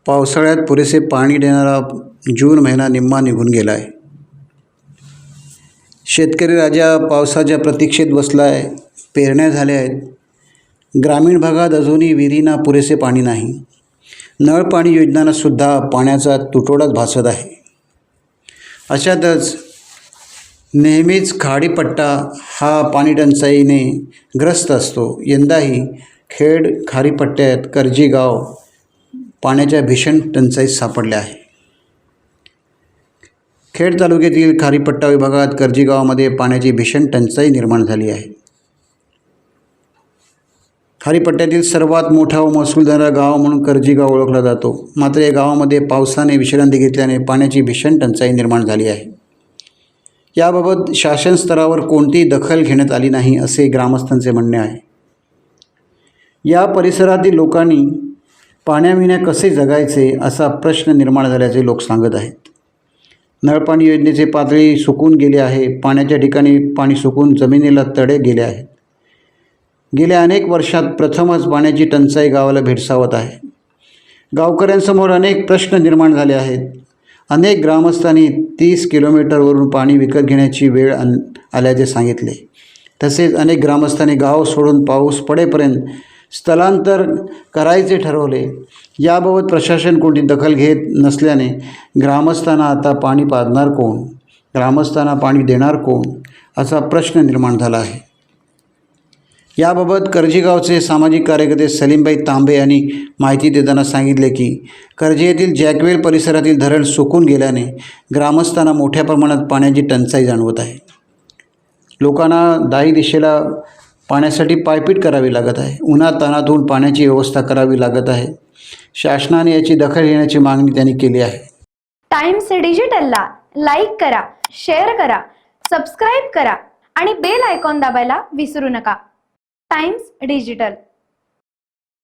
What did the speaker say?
पावसाळ्यात पुरेसे पाणी देणारा जून महिना निम्मा निघून गेला आहे. शेतकरी राजा पावसाच्या प्रतीक्षेत बसला आहे. पेरण्या झाल्या आहेत. ग्रामीण भागात अजूनही विहिरींना पुरेसे पाणी नाही. नळ पाणी योजनांनासुद्धा पाण्याचा तुटवडाच भासत आहे. अशातच नेहमीच खाडीपट्टा हा पाणीटंचाईने ग्रस्त असतो. यंदाही खेड खाडीपट्ट्यात कर्जी गाव पाण्याच्या भीषण टंचाईत सापडले आहे. खेड तालुक्यातील खारीपट्टा विभागात कर्जी गावामध्ये पाण्याची भीषण टंचाई निर्माण झाली आहे. खारीपट्ट्यातील सर्वात मोठा व महसूल देणारा गाव म्हणून कर्जी गाव ओळखला जातो. मात्र या गावामध्ये पावसाने विश्रांती घेतल्याने पाण्याची भीषण टंचाई निर्माण झाली आहे. याबाबत शासन स्तरावर कोणतीही दखल घेण्यात आली नाही असे ग्रामस्थांचे म्हणणे आहे. या परिसरातील लोकांनी पाण्याविना कसे जगायचे असा प्रश्न निर्माण झाल्याचे लोक सांगत आहेत. नळपाणी योजनेचे पातळी सुकून गेले आहे. पाण्याच्या ठिकाणी पाणी सुकून जमिनीला तडे गेले आहेत. गेल्या अनेक वर्षात प्रथमच पाण्याची टंचाई गावाला भेडसावत आहे. गावकऱ्यांसमोर अनेक प्रश्न निर्माण झाले आहेत. अनेक ग्रामस्थांनी 30 किलोमीटरवरून पाणी विकत घेण्याची वेळ आल्याचे सांगितले. तसेच अनेक ग्रामस्थांनी गाव सोडून पाऊस पडेपर्यंत स्थलांतर करायचे ठरवले. याबाबत प्रशासन कोणती दखल घेत नसल्याने ग्रामस्थांना आता पाणी पाजणार कोण, ग्रामस्थांना पाणी देणार कोण असा प्रश्न निर्माण झाला आहे. याबाबत कर्जी गावचे सामाजिक कार्यकर्ते सलीमभाई तांबे यांनी माहिती देताना सांगितले की कर्जी येथील जॅकवेल परिसरातील धरण सुकून गेल्याने ग्रामस्थांना मोठ्या प्रमाणात पाण्याची टंचाई जाणवत आहे. लोकांना दाही दिशेला पाण्यासाठी पायपीट करावी लागत आहे. उन्हातान्हातून पाण्याची व्यवस्था करावी लागत आहे. शासनाने याची दखल घेण्याची मागणी त्यांनी केली आहे. टाइम्स डिजिटलला लाईक करा, शेअर करा, सबस्क्राईब करा आणि बेल आयकॉन दाबायला विसरू नका. Times digital.